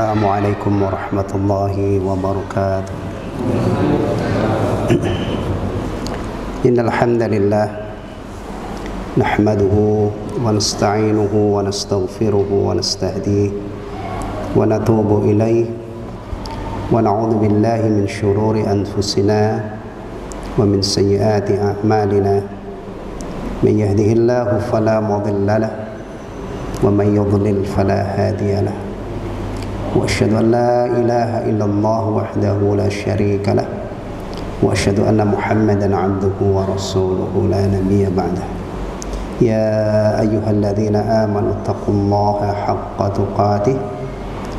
Assalamualaikum warahmatullahi wabarakatuh. Innal hamdalillah nahmaduhu wa nasta'inuhu wa nastaghfiruhu wa nastahdihi wa natubu ilaihi wa na'udzu billahi min syururi anfusina wa min sayyiati a'malina. Man yahdihillahu fala mudilla lahu wa man yudlil fala hadiya lahu. Wa asyhadu an la ilaha illallah wahdahu la syarika lah wa asyhadu anna Muhammadan 'abduhu wa rasuluhu la nabiyya ba'dah. Ya ayyuhalladzina amanu taqullaha haqqa tuqatih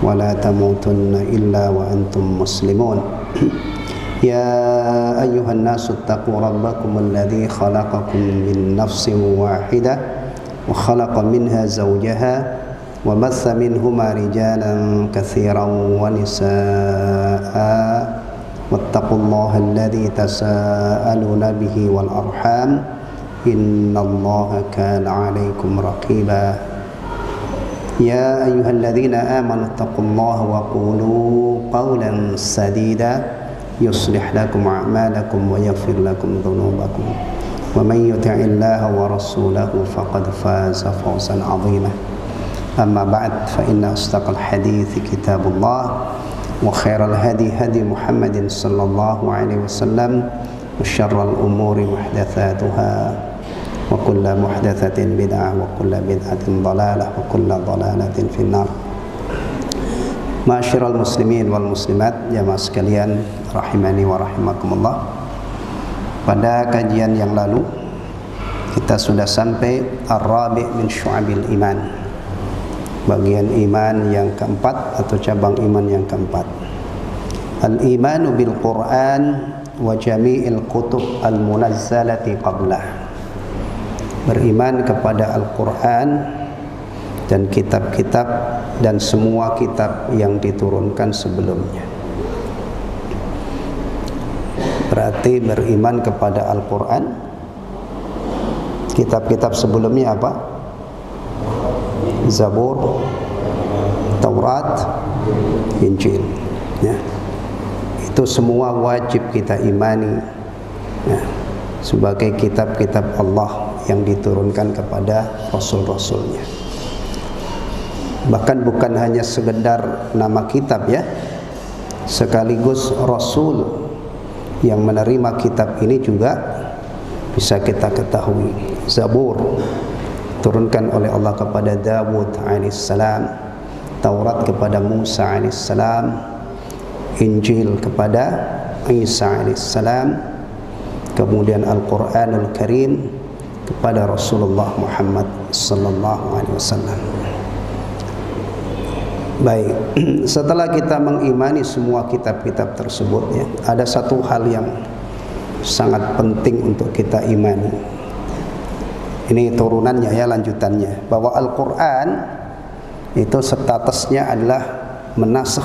wa la tamutunna illa wa antum muslimun. Ya ayyuhan nasu taqu rabbakum alladzi khalaqakum min nafsin wahidah wa khalaqa minha zawjaha wa batha minhuma rijalan katsiran wa nisaa wattaqullaha alladzi tasaaluna bihi wal arham innallaha kana 'alaikum raqiba. Ya ayyuhalladzina amanu taqullaha wa qulu qawlan sadida yuslih lakum a'malakum wa yaghfir lakum dhunubakum wa man yuti'illaha wa rasulahu faqad faza fawzan 'azima. Amma ba'd, fa inna asdaqal hadithi kitabullah wa khairal hadi hadi Muhammadin sallallahu alaihi wasallam wa syarral umuri muhdatsatuha wa kullu muhdatsatin bid'ah wa kullu bid'atin dhalalah wa kullu dhalalatin finnar. Ma'asyiral muslimin wal muslimat, jamaah sekalian rahimani wa rahimakumullah. Pada kajian yang lalu kita sudah sampai ar-rabi' min syu'abil iman, bagian iman yang keempat atau cabang iman yang keempat. Al-imanu bil Qur'an wa jami'il kutub al-munazzalati qablah. Beriman kepada Al-Quran dan kitab-kitab dan semua kitab yang diturunkan sebelumnya. Berarti beriman kepada Al-Quran, kitab-kitab sebelumnya apa? Zabur, Taurat, Injil, ya. Itu semua wajib kita imani, ya, sebagai kitab-kitab Allah yang diturunkan kepada Rasul-Rasulnya. Bahkan bukan hanya sekedar nama kitab, ya, sekaligus Rasul yang menerima kitab ini juga bisa kita ketahui. Zabur turunkan oleh Allah kepada Dawud alaihissalam, Taurat kepada Musa alaihissalam, Injil kepada Isa alaihissalam, kemudian Al-Quranul Karim kepada Rasulullah Muhammad sallallahu alaihi wasallam. Baik, setelah kita mengimani semua kitab-kitab tersebut, ya, ada satu hal yang sangat penting untuk kita imani. Ini turunannya, ya, lanjutannya, bahwa Al-Quran itu statusnya adalah menasakh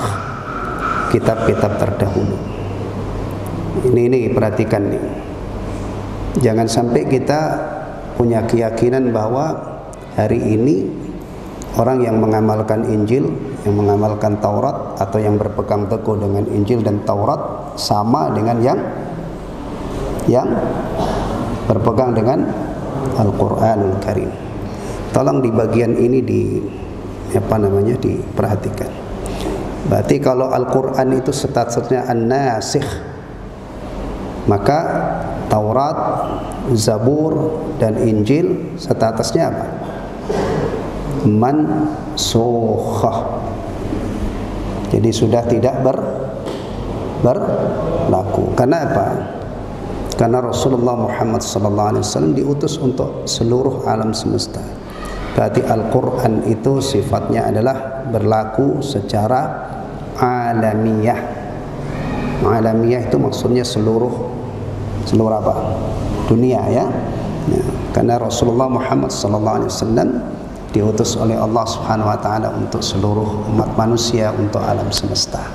kitab-kitab terdahulu. Ini perhatikan nih. Jangan sampai kita punya keyakinan bahwa hari ini orang yang mengamalkan Injil, yang mengamalkan Taurat, atau yang berpegang teguh dengan Injil dan Taurat sama dengan yang berpegang dengan Al-Quranul Karim. Tolong di bagian ini diperhatikan. Berarti kalau Al-Quran itu statusnya an-nasikh, maka Taurat, Zabur, dan Injil statusnya apa? Mansukhah. Jadi sudah tidak berlaku. Karena apa? Karena Rasulullah Muhammad SAW diutus untuk seluruh alam semesta. Berarti Al-Quran itu sifatnya adalah berlaku secara alamiah. Alamiah itu maksudnya seluruh apa? Dunia, ya. Karena Rasulullah Muhammad SAW diutus oleh Allah Subhanahu Wa Taala untuk seluruh umat manusia, untuk alam semesta.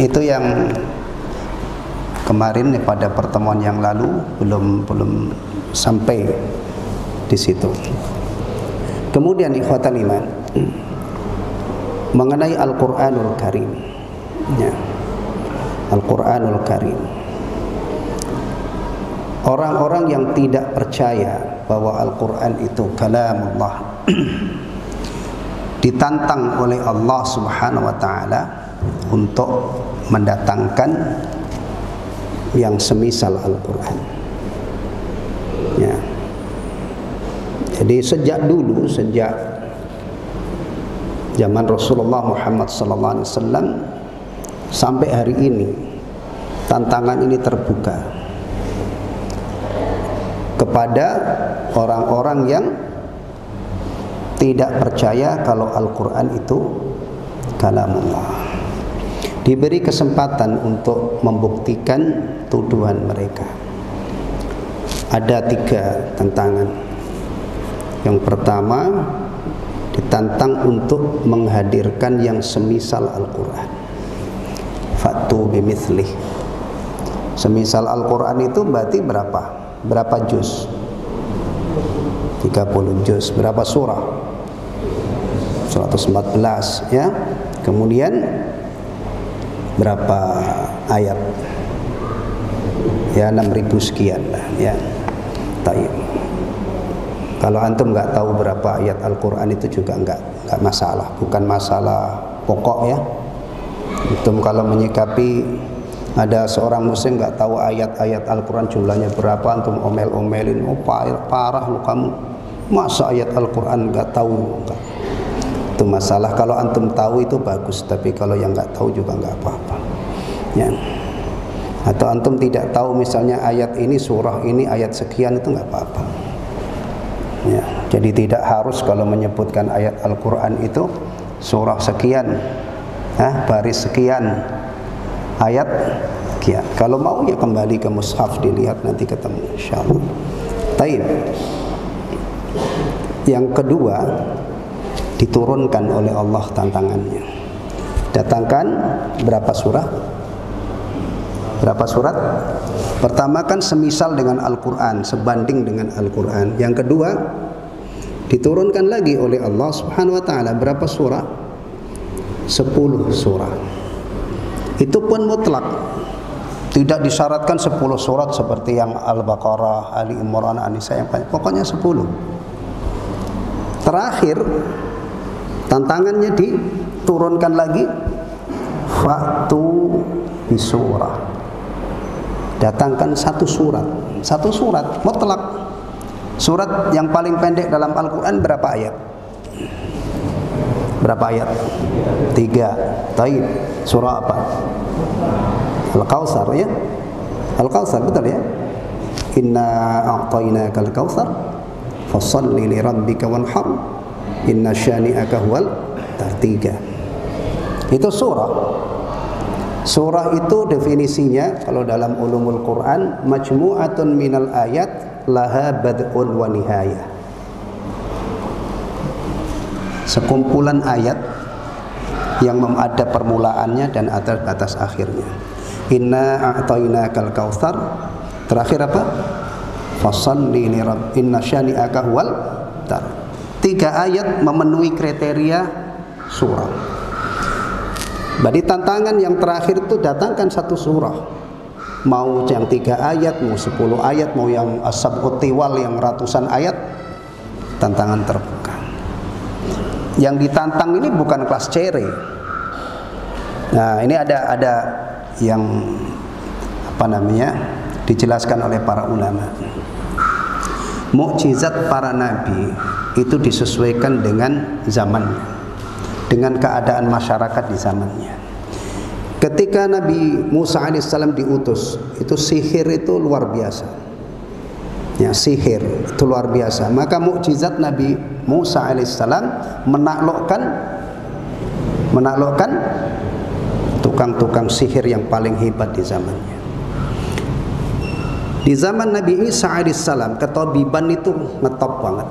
Itu yang kemarin pada pertemuan yang lalu belum sampai di situ. Kemudian ikhwatal iman, mengenai Al-Quranul Karim, ya. Al-Quranul Karim. Orang-orang yang tidak percaya bahwa Al-Quran itu kalamullah ditantang oleh Allah Subhanahu wa ta'ala untuk mendatangkan yang semisal Al-Quran, ya. Jadi sejak dulu, sejak zaman Rasulullah Muhammad SAW sampai hari ini, tantangan ini terbuka kepada orang-orang yang tidak percaya kalau Al-Quran itu kalamullah. Diberi kesempatan untuk membuktikan tuduhan mereka. Ada 3 tantangan. Yang pertama, ditantang untuk menghadirkan yang semisal Al-Quran. Fa'tu bimithlih. Semisal Al-Quran itu berarti berapa? Berapa juz? 30 juz. Berapa surah? 114, ya. Kemudian berapa ayat? Ya 6.000 sekian lah, ya. Taib. Kalau antum nggak tahu berapa ayat Al-Quran itu juga nggak masalah, bukan masalah pokok, ya. Antum kalau menyikapi ada seorang muslim nggak tahu ayat-ayat Al-Quran jumlahnya berapa, antum omel-omelin, oh parah lu kamu, masa ayat Al-Quran nggak tahu? Enggak. Itu masalah. Kalau antum tahu itu bagus, tapi kalau yang nggak tahu juga nggak apa-apa, ya. Atau antum tidak tahu misalnya ayat ini, surah ini, ayat sekian, itu nggak apa-apa, ya. Jadi tidak harus kalau menyebutkan ayat Al-Quran itu surah sekian, baris sekian, ayat sekian. Kalau mau ya kembali ke mushaf, dilihat nanti ketemu insyaallah. Taib. Yang kedua, diturunkan oleh Allah tantangannya. Datangkan berapa surah? Berapa surat? Pertama kan semisal dengan Al-Quran, sebanding dengan Al-Quran. Yang kedua, diturunkan lagi oleh Allah Subhanahu wa ta'ala berapa surah? 10 surah. Itu pun mutlak, tidak disyaratkan 10 surat seperti yang Al-Baqarah, Ali Imran, An-Nisa yang banyak. Pokoknya 10. Terakhir tantangannya diturunkan lagi, fa'tu bisurah. Datangkan 1 surat. 1 surat mutlak. Surat yang paling pendek dalam Al-Quran berapa ayat? Berapa ayat? 3. Taib. Surah apa? Al-Kautsar, ya. Al-Kautsar, betul, ya. Inna a'tainaka al-kautsar fasholli li rabbika wanhar inna syani'aka huwal abtar. 3. Itu surah. Surah itu definisinya kalau dalam ulumul Quran, majmu'atun minal ayat laha bad'un wa nihayah. Sekumpulan ayat yang ada permulaannya dan ada batas akhirnya. Inna a'tainakal kautsar, terakhir apa? Fasholli li rabbika inna syani'aka huwal abtar. 3 ayat memenuhi kriteria surah. Berarti tantangan yang terakhir itu datangkan 1 surah. Mau yang 3 ayat, mau 10 ayat, mau yang as-sab'ut tiwal yang ratusan ayat, tantangan terbuka. Yang ditantang ini bukan kelas cere. Nah, ini ada yang dijelaskan oleh para ulama. Mukjizat para nabi itu disesuaikan dengan zamannya, dengan keadaan masyarakat di zamannya. Ketika Nabi Musa alaihissalam diutus, itu sihir itu luar biasa, ya, sihir itu luar biasa. Maka mukjizat Nabi Musa alaihissalam menaklukkan tukang-tukang sihir yang paling hebat di zamannya. Di zaman Nabi Isa alaihissalam, ketabiban itu ngetop banget.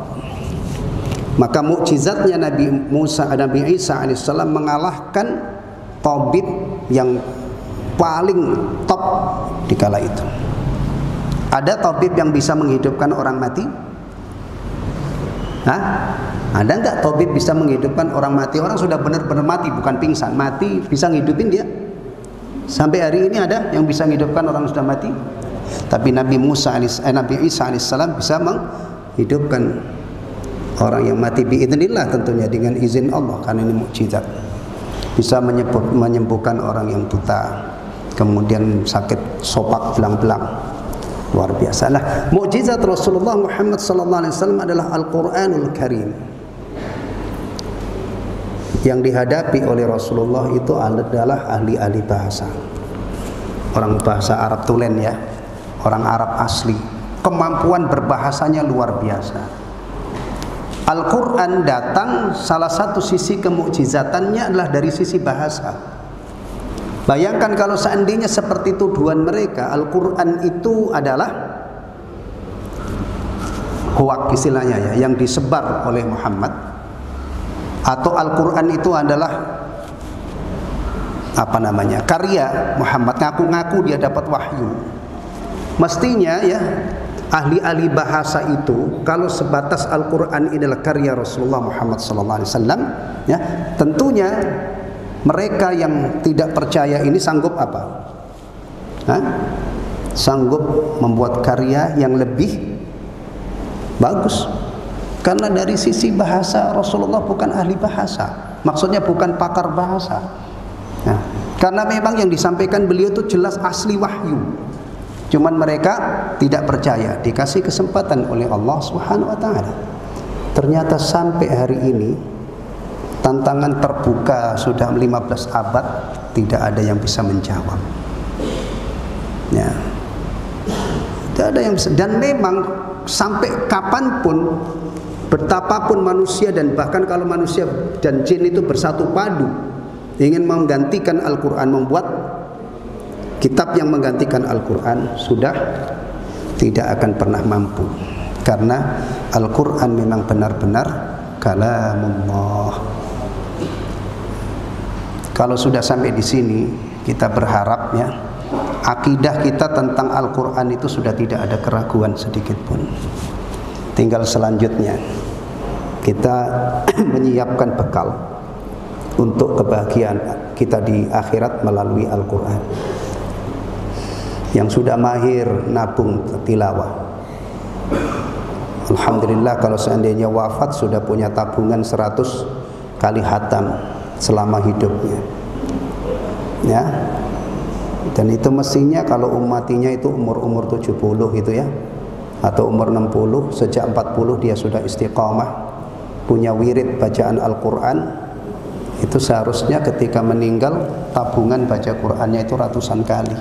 Maka mukjizatnya Nabi Isa alaihissalam mengalahkan tabib yang paling top di kala itu. Ada tabib yang bisa menghidupkan orang mati? Ada nggak tabib bisa menghidupkan orang mati? Orang sudah benar-benar mati, bukan pingsan, mati bisa ngidupin dia? Sampai hari ini ada yang bisa menghidupkan orang sudah mati? Tapi Nabi Isa alaihissalam bisa menghidupkan orang yang mati biidznillah, tentunya dengan izin Allah, karena ini mukjizat. Bisa menyembuhkan orang yang buta, kemudian sakit sopak belang-belang. Luar biasa lah. Mukjizat Rasulullah Muhammad sallallahu alaihi wasallam adalah Al-Qur'anul Karim. Yang dihadapi oleh Rasulullah itu adalah ahli-ahli bahasa. Orang bahasa Arab tulen ya. Orang Arab asli. Kemampuan berbahasanya luar biasa. Al-Quran datang, salah satu sisi kemukjizatannya adalah dari sisi bahasa. Bayangkan kalau seandainya seperti tuduhan mereka, Al-Quran itu adalah hoak istilahnya ya, yang disebar oleh Muhammad, atau Al-Quran itu adalah karya Muhammad, ngaku-ngaku dia dapat wahyu. Mestinya ya, ahli-ahli bahasa itu kalau sebatas Al-Quran adalah karya Rasulullah Muhammad SAW, ya, tentunya mereka yang tidak percaya ini sanggup apa? Sanggup membuat karya yang lebih bagus. Karena dari sisi bahasa Rasulullah bukan ahli bahasa, maksudnya bukan pakar bahasa. Nah, karena memang yang disampaikan beliau itu jelas asli wahyu. Cuman mereka tidak percaya, dikasih kesempatan oleh Allah Subhanahu wa taala. Ternyata sampai hari ini tantangan terbuka sudah 15 abad, tidak ada yang bisa menjawab. Ya. Tidak ada yang bisa, dan memang sampai kapanpun, betapapun manusia, dan bahkan kalau manusia dan jin itu bersatu padu ingin menggantikan Al-Quran, membuat kitab yang menggantikan Al-Quran, sudah tidak akan pernah mampu. Karena Al-Quran memang benar-benar kalamullah. Kalau sudah sampai di sini, kita berharap ya, akidah kita tentang Al-Quran itu sudah tidak ada keraguan sedikit pun. Tinggal selanjutnya kita menyiapkan bekal untuk kebahagiaan kita di akhirat melalui Al-Quran. Yang sudah mahir nabung tilawah, alhamdulillah, kalau seandainya wafat sudah punya tabungan 100 kali khatam selama hidupnya, ya. Dan itu mestinya kalau umatinya itu umur 70 gitu ya, atau umur 60, sejak 40 dia sudah istiqamah, punya wirid bacaan Al-Quran. Itu seharusnya ketika meninggal tabungan baca Qurannya itu ratusan kali.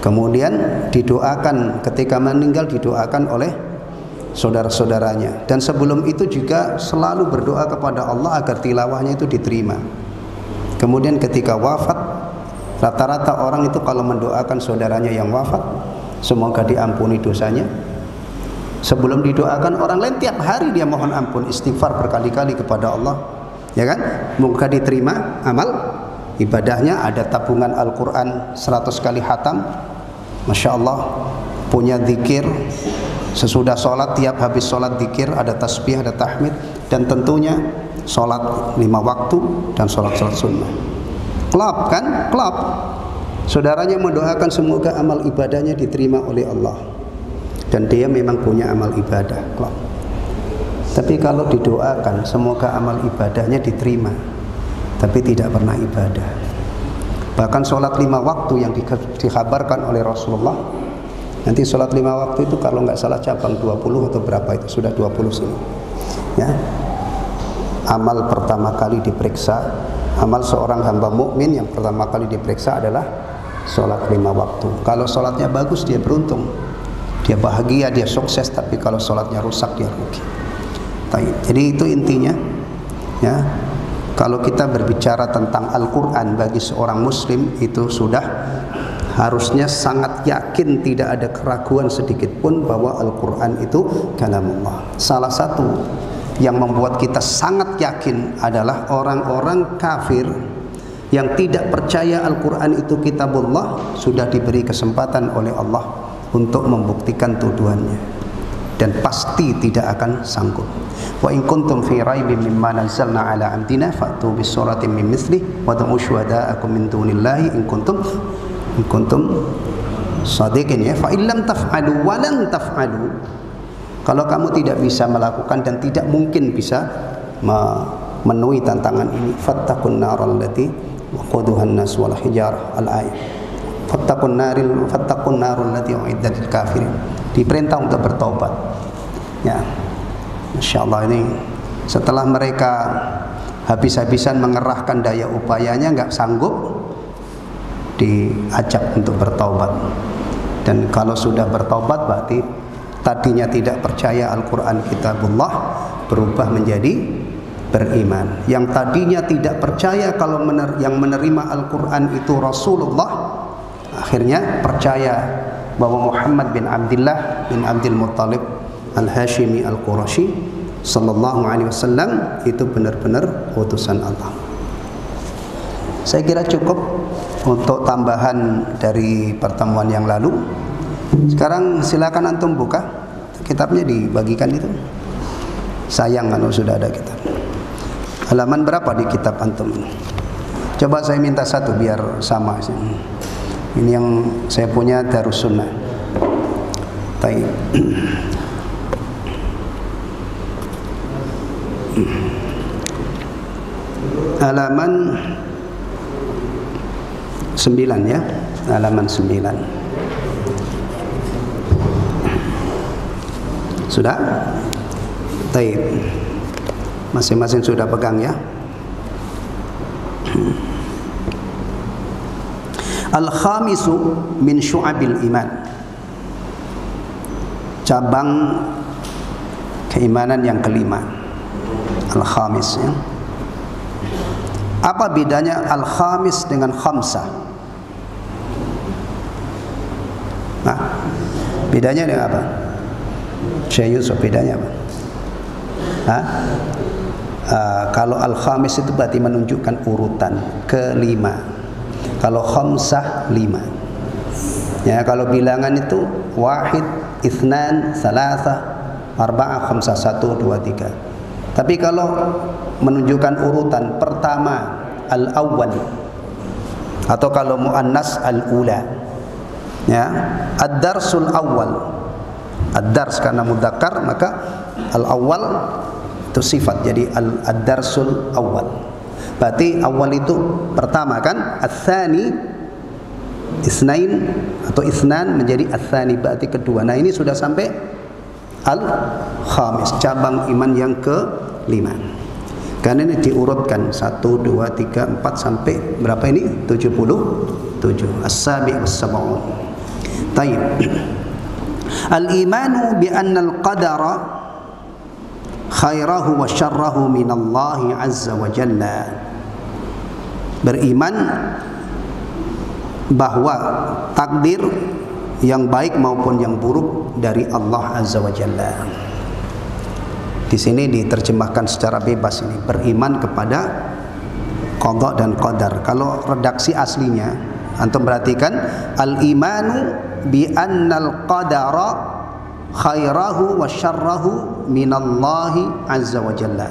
Kemudian didoakan, ketika meninggal didoakan oleh saudara-saudaranya. Dan sebelum itu juga selalu berdoa kepada Allah agar tilawahnya itu diterima. Kemudian ketika wafat, rata-rata orang itu kalau mendoakan saudaranya yang wafat, semoga diampuni dosanya. Sebelum didoakan orang lain, tiap hari dia mohon ampun, istighfar berkali-kali kepada Allah, ya kan? Moga diterima amal ibadahnya. Ada tabungan Al-Quran 100 kali khatam, Masya Allah. Punya zikir sesudah sholat, tiap habis sholat zikir, ada tasbih, ada tahmid. Dan tentunya sholat 5 waktu dan sholat-sholat sunnah. Klop kan? Klop. Saudaranya mendoakan semoga amal ibadahnya diterima oleh Allah, dan dia memang punya amal ibadah. Klop. Tapi kalau didoakan semoga amal ibadahnya diterima, tapi tidak pernah ibadah. Bahkan sholat 5 waktu yang dikabarkan oleh Rasulullah, nanti sholat 5 waktu itu kalau nggak salah cabang 20 atau berapa, itu sudah 20 sini ya. Amal pertama kali diperiksa, amal seorang hamba mukmin yang pertama kali diperiksa adalah sholat 5 waktu. Kalau sholatnya bagus dia beruntung, dia bahagia, dia sukses. Tapi kalau sholatnya rusak dia rugi. Jadi itu intinya ya. Kalau kita berbicara tentang Al-Quran bagi seorang muslim, itu sudah harusnya sangat yakin, tidak ada keraguan sedikit pun bahwa Al-Quran itu kalamullah. Salah satu yang membuat kita sangat yakin adalah orang-orang kafir yang tidak percaya Al-Quran itu kitabullah, sudah diberi kesempatan oleh Allah untuk membuktikan tuduhannya. dan pasti tidak akan sanggup. Wa in kuntum fi raibin mimma nazzalna ala abdina fa'tu bis suratin min mithlih wad'u syuhada'akum min dunillahi in kuntum shadiqin, ya. Fa illam taf'alu wa lan taf'alu, kalau kamu tidak bisa melakukan dan tidak mungkin bisa memenuhi tantangan ini, fattaqun naral lati waquduha an-nas wal hijarah, al-ayat. Fattaqun narul lati uiddat lil kafirin. Diperintah untuk bertobat. Ya. Masyaallah, ini setelah mereka habis-habisan mengerahkan daya upayanya nggak sanggup, diajak untuk bertobat. Dan kalau sudah bertobat berarti tadinya tidak percaya Al-Quran kitabullah berubah menjadi beriman. Yang tadinya tidak percaya kalau yang menerima Al-Quran itu Rasulullah, akhirnya percaya bahwa Muhammad bin Abdullah bin Abdul Muttalib Al-Hashimi Al-Qurashi sallallahu alaihi wasallam itu benar-benar utusan Allah. Saya kira cukup untuk tambahan dari pertemuan yang lalu. Sekarang silakan antum buka kitabnya, dibagikan itu. Sayang kalau sudah ada kitab. Halaman berapa di kitab antum? Coba saya minta satu biar sama. Ini yang saya punya Darus Sunnah. Baik. Halaman 9, ya. Halaman 9. Sudah? Baik. Masing-masing sudah pegang, ya. Al-khamisu min syu'abil iman, cabang keimanan yang kelima. Al-khamis, ya. Apa bedanya al-khamis dengan khamsah? Nah, bedanya dengan apa? Syekh Yusuf, bedanya apa? Kalau al-khamis itu berarti menunjukkan urutan kelima. Kalau khamsah 5. Ya, kalau bilangan itu wahid, itsnan, tsalatsa, arba'ah, khamsah, 1, 2, 3. Tapi kalau menunjukkan urutan, pertama al-awwal, atau kalau muannas al-ula. Ya, ad-darsul awwal. Ad-dars karena mudzakkar, maka al-awwal itu sifat, jadi ad-darsul awwal. Berarti awal itu pertama, kan? Ats-tsani isnain atau isnan menjadi ats-tsani, berarti kedua. Nah, ini sudah sampai al-khamis, cabang iman yang ke-5. Karena ini diurutkan 1, 2, 3, 4 sampai berapa ini? 77. As-sabi' was-sab'un. Tayyib. Al-imanu bi anna al-qadara khairahu wa syarrahu minallahi azza wa jalla. Beriman bahwa takdir yang baik maupun yang buruk dari Allah azza wa jalla. Di sini diterjemahkan secara bebas ini, beriman kepada qada dan qadar. Kalau redaksi aslinya antum perhatikan, al-imanu bi annal qadara khairahu wa syarrahu minallahi azza wa jalla.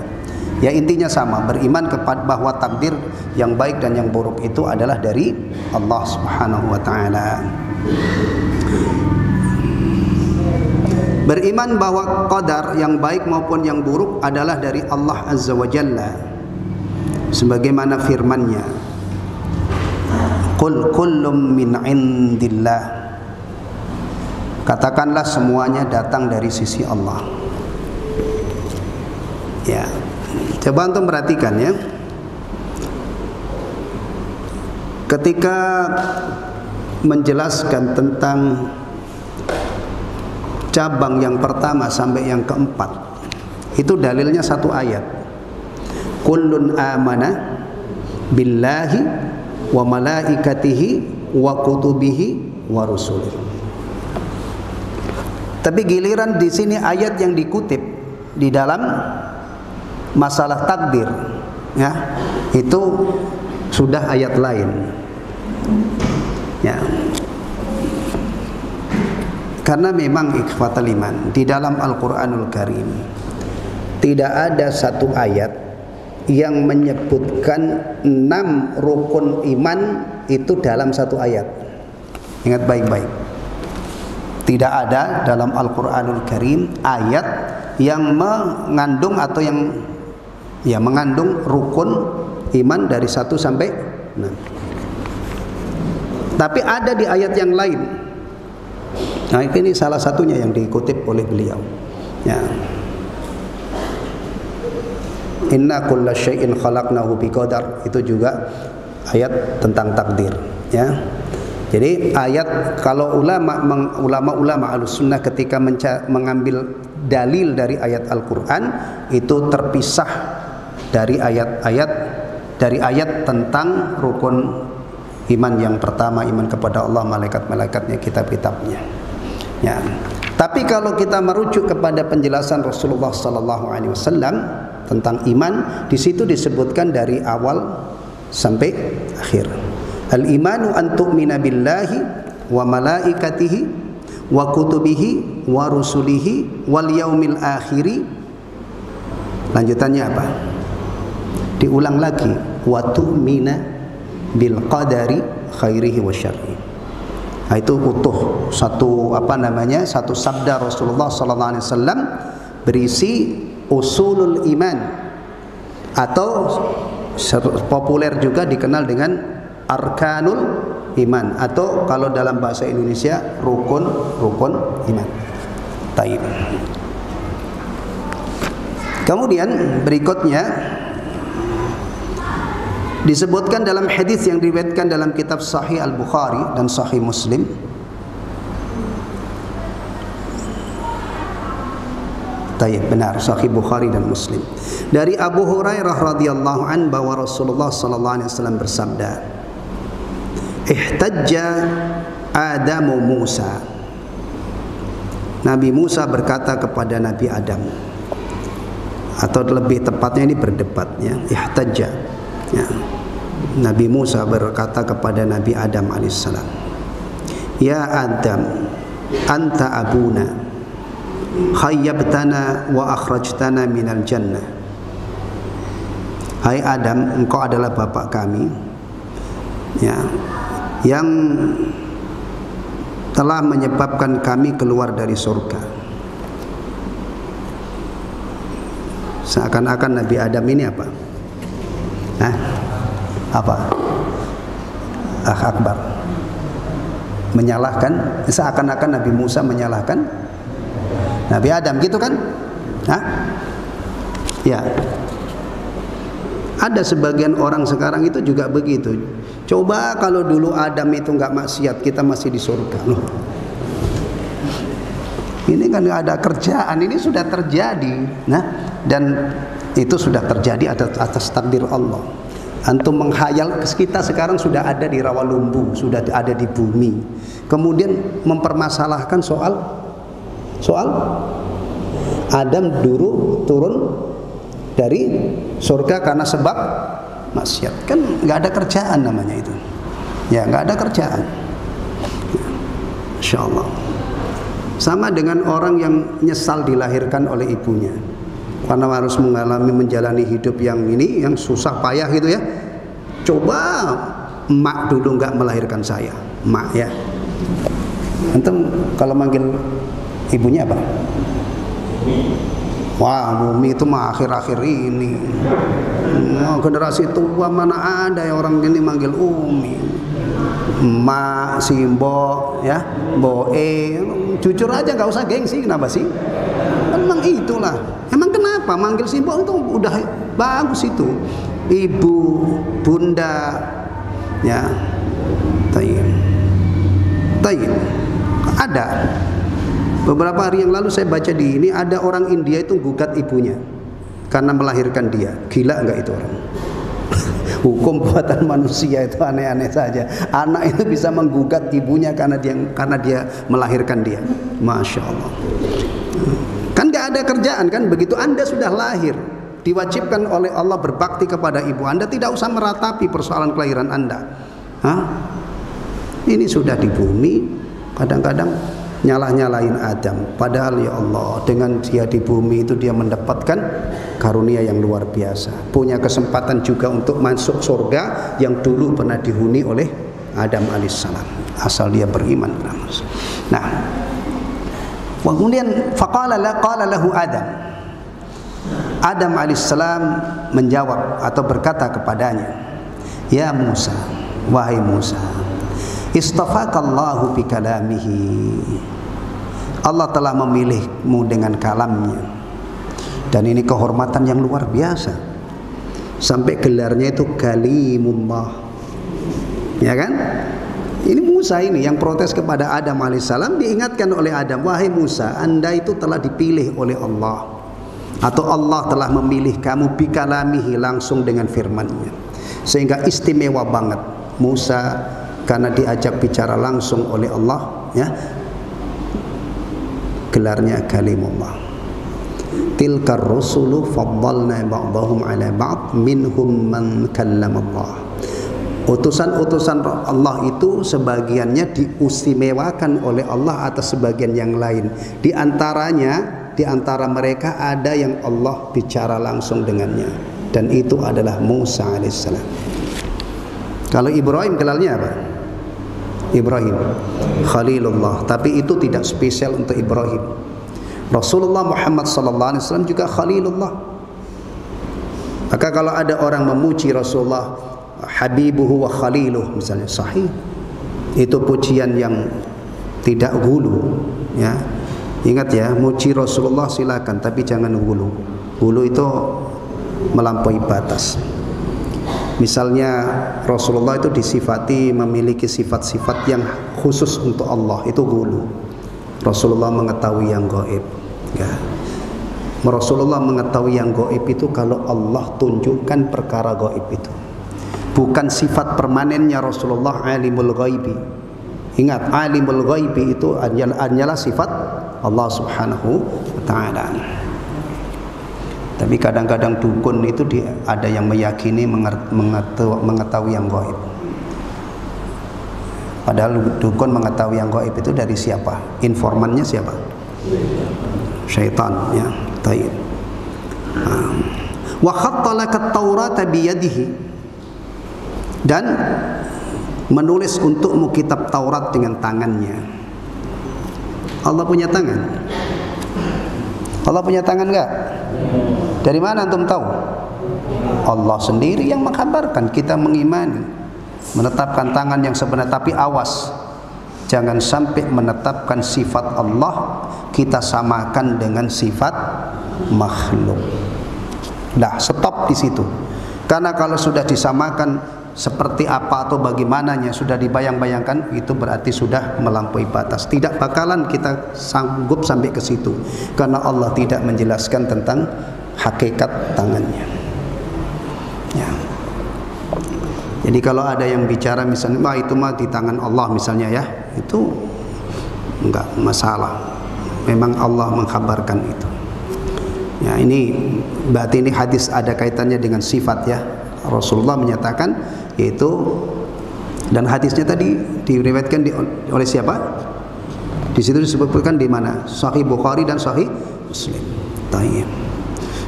Ya, intinya sama, beriman kepada bahwa takdir yang baik dan yang buruk itu adalah dari Allah Subhanahu wa taala. Beriman bahwa qadar yang baik maupun yang buruk adalah dari Allah Azza wa Jalla, sebagaimana firman-Nya, qul kullum min indillah, katakanlah semuanya datang dari sisi Allah. Ya, coba antum perhatikan, ya. Ketika menjelaskan tentang cabang yang pertama sampai yang keempat, itu dalilnya satu ayat. Kullun amana billahi wa malaikatihi wa kutubihi wa rusulihi. Tapi giliran di sini ayat yang dikutip di dalam masalah takdir, ya, itu sudah ayat lain. Ya. Karena memang ikhwatal iman, di dalam Al-Quranul Karim tidak ada satu ayat yang menyebutkan 6 rukun iman itu dalam satu ayat. Ingat baik-baik, tidak ada dalam Al-Quranul Karim ayat yang mengandung atau yang mengandung rukun iman dari 1 sampai 6. Tapi ada di ayat yang lain. Nah, ini salah satunya yang dikutip oleh beliau. Ya. Inna kulla syai'in khalaqnahu biqadar, itu juga ayat tentang takdir, ya. Jadi ayat, kalau ulama Ahlussunnah ketika mengambil dalil dari ayat Al-Qur'an itu terpisah dari ayat tentang rukun iman yang pertama, iman kepada Allah, malaikat-malaikatnya, kitab-kitabnya. Ya. Tapi kalau kita merujuk kepada penjelasan Rasulullah SAW tentang iman, di situ disebutkan dari awal sampai akhir. Al-imanu an tu'mina billahi wa malaikatihi wa kutubihi wa rusulihi wal yaumil akhiri. Lanjutannya apa? Diulang lagi, wa tu'mina bil qadari khairihi wa syarrihi. Nah, itu utuh satu satu sabda Rasulullah SAW berisi usulul iman, atau populer juga dikenal dengan arkanul iman, atau kalau dalam bahasa Indonesia rukun iman. Taib. Kemudian berikutnya disebutkan dalam hadis yang diriwayatkan dalam kitab Sahih Al-Bukhari dan Sahih Muslim. Tayyib, benar, Sahih Bukhari dan Muslim. Dari Abu Hurairah radhiyallahu an bahwa Rasulullah sallallahu alaihi wasallam bersabda, "Ihtajja Adamu Musa." Nabi Musa berkata kepada Nabi Adam, atau lebih tepatnya ini berdebat, ya, ihtajja. Ya. Nabi Musa berkata kepada Nabi Adam alaihissalam, "Ya Adam, anta abuna, khayyabtana wa akhrajtana minal jannah." Hai Adam, engkau adalah bapak kami, ya, yang telah menyebabkan kami keluar dari surga. Seakan-akan Nabi Adam ini apa? Akbar, menyalahkan, seakan-akan Nabi Musa menyalahkan Nabi Adam, gitu kan? Ya. Ada sebagian orang sekarang itu juga begitu. Coba kalau dulu Adam itu nggak maksiat, kita masih di surga loh. Ini kan nggak ada kerjaan, ini sudah terjadi. Nah, dan itu sudah terjadi atas takdir Allah. Antum menghayal, kita sekarang sudah ada di Rawalumbu, sudah ada di bumi. Kemudian mempermasalahkan soal Adam dulu turun dari surga karena sebab maksiat. Kan nggak ada kerjaan namanya itu. Ya, nggak ada kerjaan. Insya Allah. Sama dengan orang yang nyesal dilahirkan oleh ibunya, karena harus menjalani hidup yang susah payah gitu ya. Coba emak dulu nggak melahirkan saya, emak ya. Antum kalau manggil ibunya apa? Wah, Mumi itu mah akhir-akhir ini. Generasi tua mana ada ya orang ini manggil Umi, Emak, Simbo, ya, Boe. Jujur aja, nggak usah gengsi. Kenapa sih? Memang itulah. Emang kenapa manggil Simbo itu udah bagus itu. Ibu, Bunda, ya. Tayyib. Ada. Beberapa hari yang lalu saya baca di ini, ada orang India itu gugat ibunya karena melahirkan dia. Gila enggak itu orang? Hukum buatan manusia itu aneh-aneh saja. Anak itu bisa menggugat ibunya karena dia melahirkan dia. Masya Allah. Kan nggak ada kerjaan kan? Begitu Anda sudah lahir, diwajibkan oleh Allah berbakti kepada ibu Anda. Tidak usah meratapi persoalan kelahiran Anda. Ini sudah di bumi, kadang-kadang nyalah-nyalain Adam. Padahal ya Allah, dengan dia di bumi itu dia mendapatkan karunia yang luar biasa. Punya kesempatan juga untuk masuk surga yang dulu pernah dihuni oleh Adam alaihissalam, asal dia beriman. Nah, kemudian qala lahu Adam alaihissalam menjawab atau berkata kepadanya, ya Musa, wahai Musa, istafakallahu bi kalamihi, Allah telah memilihmu dengan kalamnya. Dan ini kehormatan yang luar biasa, sampai gelarnya itu kalimullah, ya kan? Ini Musa ini yang protes kepada Adam alaihissalam, diingatkan oleh Adam, wahai Musa, Anda itu telah dipilih oleh Allah, atau Allah telah memilih kamu bi kalamihi, langsung dengan firman-Nya, sehingga istimewa banget Musa karena diajak bicara langsung oleh Allah, ya, gelarnya kalimullah. Tilkar rusulu faddalna ba'dahum ala ba'd minhum man kallamallah. Utusan-utusan Allah itu sebagiannya diistimewakan oleh Allah atas sebagian yang lain. Di antara mereka ada yang Allah bicara langsung dengannya, dan itu adalah Musa alaihissalam. Kalau Ibrahim gelarnya apa? Ibrahim Khalilullah, tapi itu tidak spesial untuk Ibrahim. Rasulullah Muhammad SAW juga Khalilullah. Maka kalau ada orang memuji Rasulullah Habibuhu wa Khaliluh misalnya, sahih, itu pujian yang tidak gulu, ya. Ingat ya, muji Rasulullah silakan, tapi jangan gulu. Gulu itu melampaui batas. Misalnya Rasulullah itu disifati memiliki sifat-sifat yang khusus untuk Allah, itu gulu. Rasulullah mengetahui yang gaib, ya. Rasulullah mengetahui yang gaib itu kalau Allah tunjukkan perkara gaib itu, bukan sifat permanennya Rasulullah alimul ghaibi. Ingat, alimul ghaibi itu hanyalah sifat Allah subhanahu wa ta'ala. Tapi kadang-kadang dukun itu ada yang meyakini mengetahui yang gaib. Padahal dukun mengetahui yang gaib itu dari siapa? Informannya siapa? Syaitan, ya. Taib. Wa khatta laka at-Taurata bi yadihi, dan menulis untukmu kitab Taurat dengan tangannya. Allah punya tangan? Allah punya tangan enggak? Dari mana antum tahu? Allah sendiri yang mengkabarkan, kita mengimani, menetapkan tangan yang sebenarnya. Tapi awas, jangan sampai menetapkan sifat Allah kita samakan dengan sifat makhluk. Nah, stop di situ. Karena kalau sudah disamakan seperti apa atau bagaimananya sudah dibayang-bayangkan, itu berarti sudah melampaui batas. Tidak bakalan kita sanggup sampai ke situ, karena Allah tidak menjelaskan tentang hakikat tangannya, ya. Jadi kalau ada yang bicara misalnya, itu mah di tangan Allah misalnya, ya, itu enggak masalah. Memang Allah mengkabarkan itu. Ya, ini berarti ini hadis ada kaitannya dengan sifat, ya. Rasulullah menyatakan, yaitu, dan hadisnya tadi diriwayatkan oleh siapa? Di situ disebutkan di mana? Sahih Bukhari dan Sahih Muslim. Tayyib.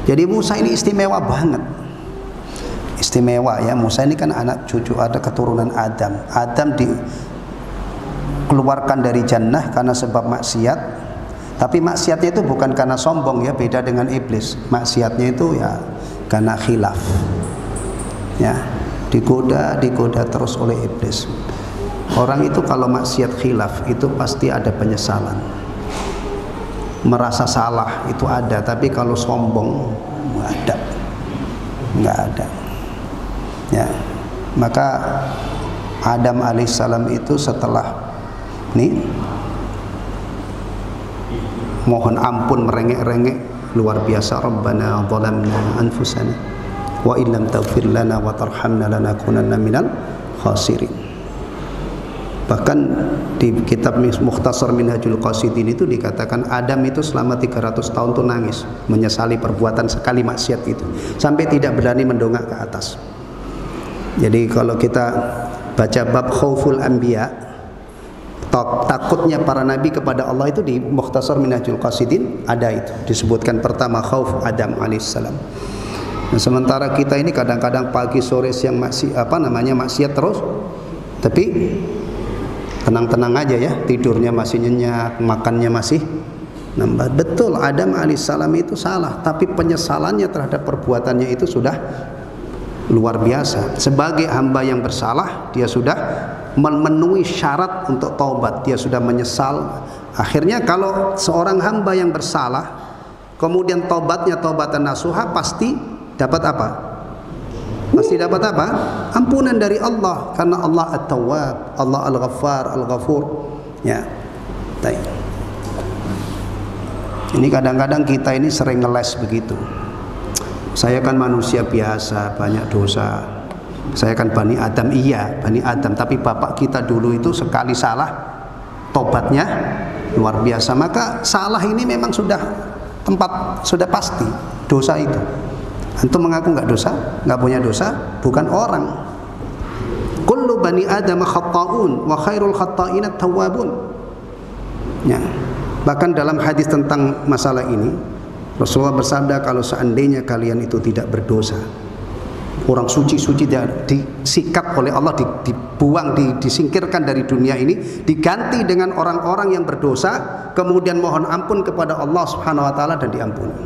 Jadi Musa ini istimewa banget. Istimewa, ya. Musa ini kan anak cucu, ada keturunan Adam. Adam dikeluarkan dari jannah karena sebab maksiat. Tapi maksiatnya itu bukan karena sombong, ya, beda dengan iblis. Maksiatnya itu ya karena khilaf, ya, digoda terus oleh iblis. Orang itu kalau maksiat khilaf itu pasti ada penyesalan, merasa salah itu ada. Tapi kalau sombong nggak ada, ya. Maka Adam alaihissalam itu setelah nih mohon ampun, merengek-rengek luar biasa, Rabbana zalamna anfusana wa illam taghfir lana wa tarhamna lanakunanna minal khasirin. Bahkan di kitab Mukhtasar Minhajul Qasidin itu dikatakan Adam itu selama 300 tahun tuh nangis, menyesali perbuatan sekali maksiat itu, sampai tidak berani mendongak ke atas. Jadi kalau kita baca bab khauful anbiya, takutnya para nabi kepada Allah itu di Mukhtasar Minhajul Qasidin ada itu disebutkan. Pertama khauf Adam alaihissalam. Nah, sementara kita ini kadang-kadang pagi sore siang maksiat terus, tapi tenang-tenang aja ya, tidurnya masih nyenyak, makannya masih nambah. Betul, Adam alaihissalam itu salah, tapi penyesalannya terhadap perbuatannya itu sudah luar biasa. Sebagai hamba yang bersalah, dia sudah memenuhi syarat untuk taubat, dia sudah menyesal. Akhirnya kalau seorang hamba yang bersalah kemudian taubatnya taubatan nasuha, pasti dapat apa? Pasti dapat apa? Ampunan dari Allah, karena Allah At-Tawwab, Allah Al-Ghaffar, Al-Ghafur. Ya. Baik. Ini kadang-kadang kita ini sering ngeles begitu. Saya kan manusia biasa, banyak dosa. Saya kan Bani Adam, iya Bani Adam, tapi bapak kita dulu itu sekali salah tobatnya luar biasa. Maka salah ini memang sudah pasti dosa itu. Antum mengaku nggak dosa, nggak punya dosa, bukan orang. Kullu bani Adam khatta'un wa khairul khatta'in at-tawwabun. Ya. Bahkan dalam hadis tentang masalah ini Rasulullah bersabda, kalau seandainya kalian itu tidak berdosa, orang suci-suci disikat oleh Allah, dibuang, disingkirkan dari dunia ini, diganti dengan orang-orang yang berdosa, kemudian mohon ampun kepada Allah Subhanahu wa taala dan diampuni.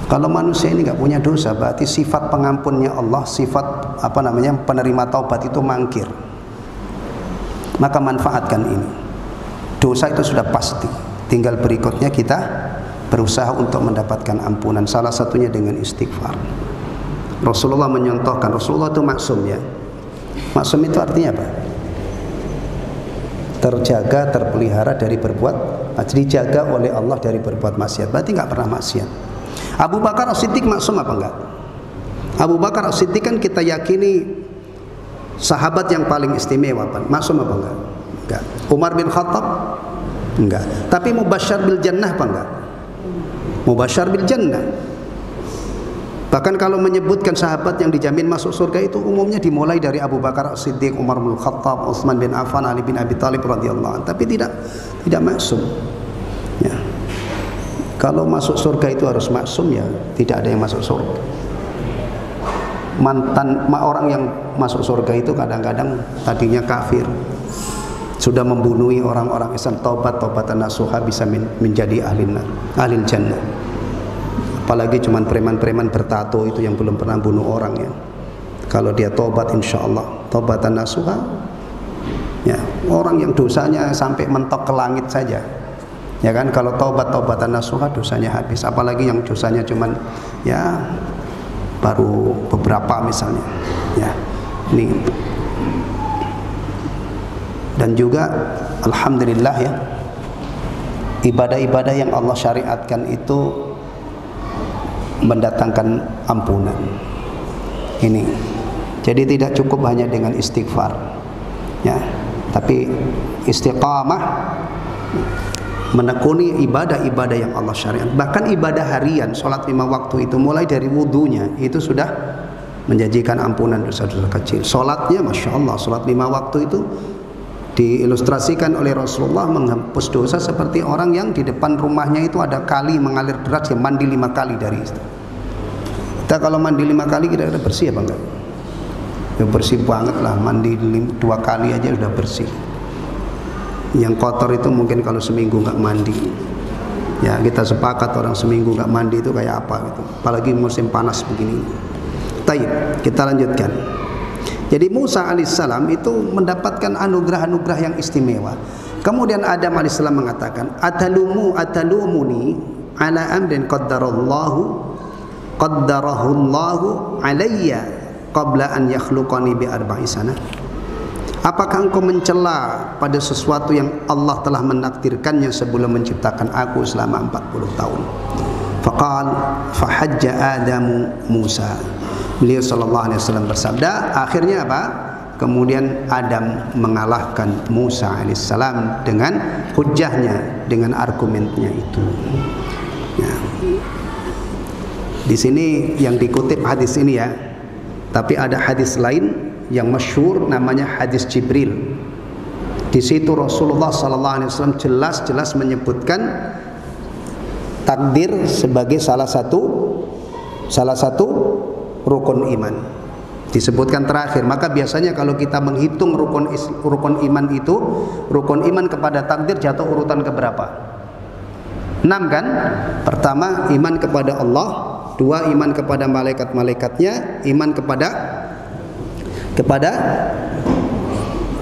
Kalau manusia ini nggak punya dosa, berarti sifat pengampunnya Allah, sifat penerima taubat itu mangkir. Maka manfaatkan ini. Dosa itu sudah pasti, tinggal berikutnya kita berusaha untuk mendapatkan ampunan, salah satunya dengan istighfar. Rasulullah menyontohkan, Rasulullah itu maksum ya. Maksum itu artinya apa? Terjaga, terpelihara dari berbuat, dijaga oleh Allah dari berbuat maksiat, berarti nggak pernah maksiat. Abu Bakar As-Siddiq maksum apa enggak? Abu Bakar As-Siddiq kan kita yakini sahabat yang paling istimewa, maksum apa enggak? Enggak. Umar bin Khattab? Enggak. Tapi mubasysyar bil jannah apa enggak? Mubasysyar bil jannah. Bahkan kalau menyebutkan sahabat yang dijamin masuk surga itu umumnya dimulai dari Abu Bakar As-Siddiq, Umar bin Khattab, Utsman bin Affan, Ali bin Abi Thalib radhiyallahu anhu. Tapi tidak maksum. Ya. Kalau masuk surga itu harus maksum, ya tidak ada yang masuk surga. Orang yang masuk surga itu kadang-kadang tadinya kafir, sudah membunuhi orang-orang Islam, taubatan nasuha bisa menjadi ahli jannah. Apalagi cuman preman-preman bertato itu yang belum pernah bunuh orang ya. Kalau dia tobat, insya Allah taubatan nasuha, ya orang yang dosanya sampai mentok ke langit saja, ya kan. Kalau taubatan nasuha dosanya habis. Apalagi yang dosanya cuman ya baru beberapa misalnya, ya ini. Dan juga alhamdulillah ya, ibadah-ibadah yang Allah syariatkan itu mendatangkan ampunan. Ini. Jadi tidak cukup hanya dengan istighfar. Ya, tapi istiqamah, menekuni ibadah-ibadah yang Allah syariat. Bahkan ibadah harian, sholat 5 waktu itu mulai dari wudunya itu sudah menjanjikan ampunan dosa-dosa kecil. Sholatnya Masya Allah, sholat 5 waktu itu diilustrasikan oleh Rasulullah menghapus dosa seperti orang yang di depan rumahnya itu ada kali mengalir deras, yang mandi 5 kali dari itu. Kita kalau mandi 5 kali kira-kira bersih apa enggak? Ya bersih banget lah, mandi 2 kali aja sudah bersih. Yang kotor itu mungkin kalau seminggu nggak mandi. Ya kita sepakat orang seminggu nggak mandi itu kayak apa gitu. Apalagi musim panas begini. Taib, kita lanjutkan. Jadi Musa alaihissalam itu mendapatkan anugerah-anugerah yang istimewa. Kemudian Adam alaihissalam mengatakan, atalumuni ala amrin qaddarahullahu alayya qabla an yakhluqani bi 4 sana. Apakah engkau mencela pada sesuatu yang Allah telah menakdirkannya sebelum menciptakan aku selama 40 tahun? Faqal fahajja Adamu Musa. Beliau sallallahu alaihi wasallam bersabda, akhirnya apa? Kemudian Adam mengalahkan Musa alaihissalam dengan hujahnya, dengan argumennya itu. Ya. Di sini yang dikutip hadis ini ya. Tapi ada hadis lain yang masyhur namanya hadis Jibril. Di situ Rasulullah SAW jelas-jelas menyebutkan takdir sebagai salah satu rukun iman. Disebutkan terakhir. Maka biasanya kalau kita menghitung rukun iman itu, rukun iman kepada takdir jatuh urutan keberapa? 6 kan? Pertama, iman kepada Allah. 2, iman kepada malaikat-malaikatnya. Iman kepada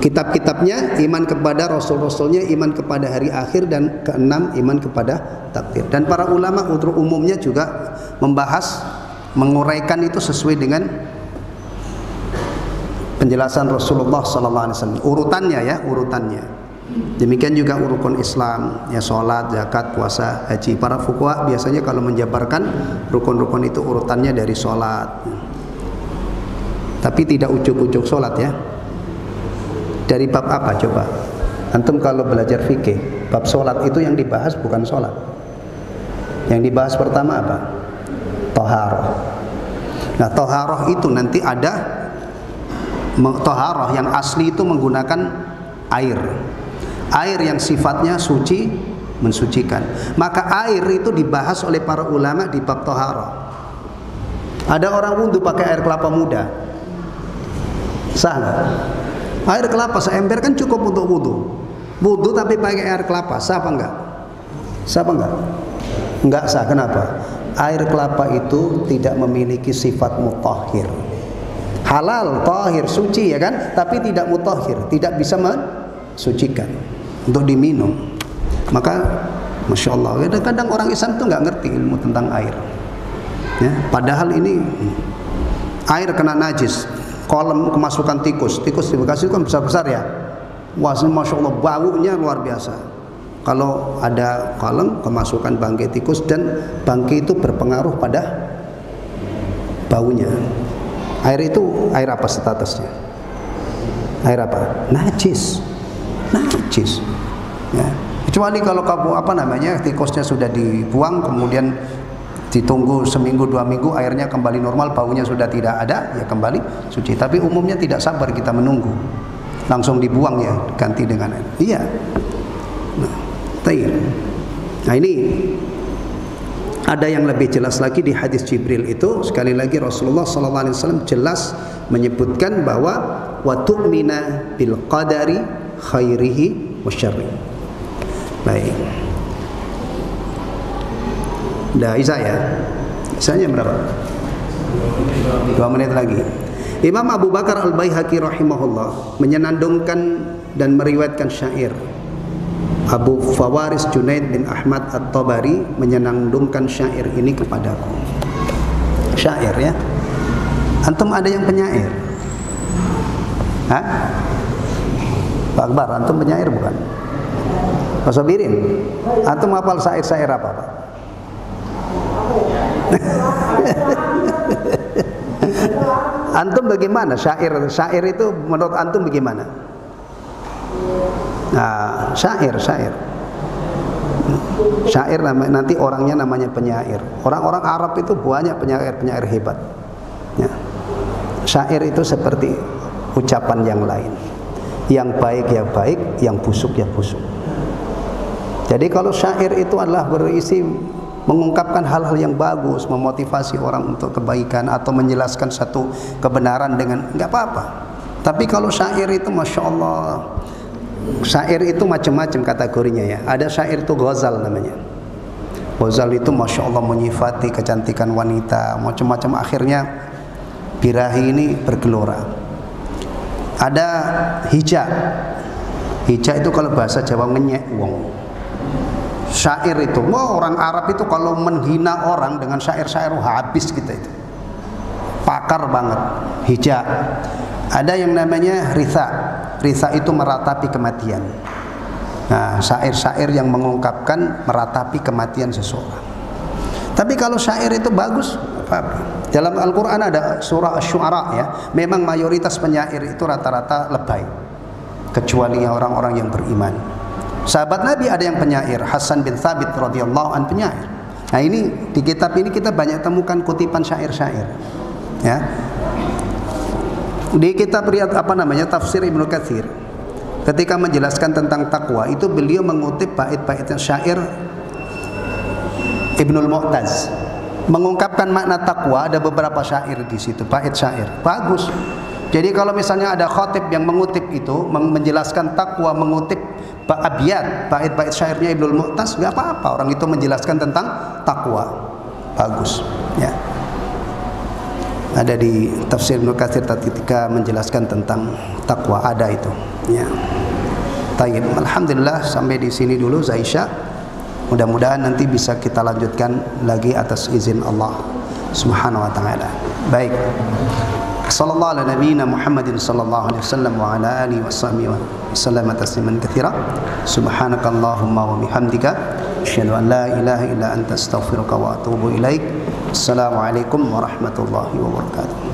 kitab-kitabnya. Iman kepada rasul-rasulnya. Iman kepada hari akhir. Dan ke-6, iman kepada takdir. Dan para ulama umumnya juga membahas, menguraikan itu sesuai dengan penjelasan Rasulullah SAW. Urutannya ya, urutannya. Demikian juga rukun Islam, ya sholat, zakat, puasa, haji. Para fuqaha biasanya kalau menjabarkan rukun-rukun itu urutannya dari sholat. Tapi tidak ujuk-ujuk sholat ya. Dari bab apa coba? Antum kalau belajar fikih, bab sholat itu yang dibahas bukan sholat. Yang dibahas pertama apa? Toharoh. Nah toharoh itu nanti ada toharoh yang asli itu menggunakan air yang sifatnya suci, mensucikan. Maka air itu dibahas oleh para ulama di bab toharoh. Ada orang wudhu pakai air kelapa muda, sah nggak? Air kelapa seember kan cukup untuk wudhu tapi pakai air kelapa, sah apa enggak? Sah apa enggak? Enggak sah. Kenapa? Air kelapa itu tidak memiliki sifat mutahhir. Halal, tahir, suci ya kan, tapi tidak mutahhir, tidak bisa mensucikan untuk diminum. Maka Masya Allah, kadang-kadang orang Islam itu nggak ngerti ilmu tentang air ya, padahal ini air kena najis, kolam kemasukan tikus di Bekasi kan besar-besar ya, wah Masya Allah baunya luar biasa. Kalau ada kolam kemasukan bangkai tikus, dan bangkai itu berpengaruh pada baunya. Air itu air apa statusnya? Air apa? Najis. Ya. Kecuali kalau tikusnya sudah dibuang, kemudian ditunggu seminggu 2 minggu, airnya kembali normal, baunya sudah tidak ada, ya kembali suci. Tapi umumnya tidak sabar kita menunggu, langsung dibuang ya, ganti dengan air. Iya. Nah ini ada yang lebih jelas lagi di hadis Jibril itu. Sekali lagi Rasulullah SAW jelas menyebutkan bahwa wa tu'mina bil qadari khairihi wa syarri. Baik. Dah Isa ya. Isanya berapa? 2 menit lagi. Imam Abu Bakar Al-Baihaqi rahimahullah menyenandungkan dan meriwayatkan syair. Abu Fawaris Junaid bin Ahmad At-Tabari menyenandungkan syair ini kepadaku. Syair ya. Antum ada yang penyair? Hah? Pak Akbar, antum penyair bukan? Pak Sobirin, antum hafal syair-syair apa Pak? Antum bagaimana? Syair itu menurut antum bagaimana? Nah, syair nanti orangnya namanya penyair. Orang-orang Arab itu banyak penyair hebat ya. Syair itu seperti ucapan yang lain, yang baik ya baik, yang busuk ya busuk. Jadi kalau syair itu adalah berisi mengungkapkan hal-hal yang bagus, memotivasi orang untuk kebaikan atau menjelaskan satu kebenaran dengan nggak apa-apa. Tapi kalau syair itu Masya Allah, syair itu macam-macam kategorinya ya. Ada syair itu ghazal namanya. Ghazal itu Masya Allah menyifati kecantikan wanita, macam-macam, akhirnya birahi ini bergelora. Ada hija. Hija itu kalau bahasa Jawa ngenyek wong. Syair itu, orang Arab itu kalau menghina orang dengan syair-syair habis kita itu. Pakar banget. Hija. Ada yang namanya ritha. Ritha itu meratapi kematian. Nah, syair-syair yang mengungkapkan meratapi kematian seseorang. Tapi kalau syair itu bagus, apa? Dalam Al-Quran ada surah Asy-Syu'ara ya. Memang mayoritas penyair itu rata-rata lebay, kecuali orang-orang yang beriman. Sahabat Nabi ada yang penyair, Hasan bin Thabit radhiyallahu an penyair. Nah ini di kitab ini kita banyak temukan kutipan syair-syair. Ya. Di kitab tafsir Ibnu Katsir, ketika menjelaskan tentang takwa itu beliau mengutip bait-baitnya syair Ibnul Mu'taz, mengungkapkan makna takwa. Ada beberapa syair di situ, bait syair bagus. Jadi kalau misalnya ada khatib yang mengutip itu, menjelaskan takwa, mengutip abiyat, bait-bait syairnya Ibnul Mu'taz, nggak apa-apa. Orang itu menjelaskan tentang takwa, bagus. Ya. Ada di tafsir Ibnu Katsir ketika menjelaskan tentang takwa, ada itu. Ya. Tayyib. Alhamdulillah, sampai di sini dulu Zaisha. Mudah-mudahan nanti bisa kita lanjutkan lagi atas izin Allah Subhanahu wa taala. Baik. Sallallahu ala nabiyyina Muhammadin sallallahu alaihi wasallam wa ala alihi washabbihi wasallam tasliman katsira. Subhanakallahumma wa bihamdika asyhadu an la ilaha illa anta astaghfiruka wa atubu ilaik. Assalamualaikum warahmatullahi wabarakatuh.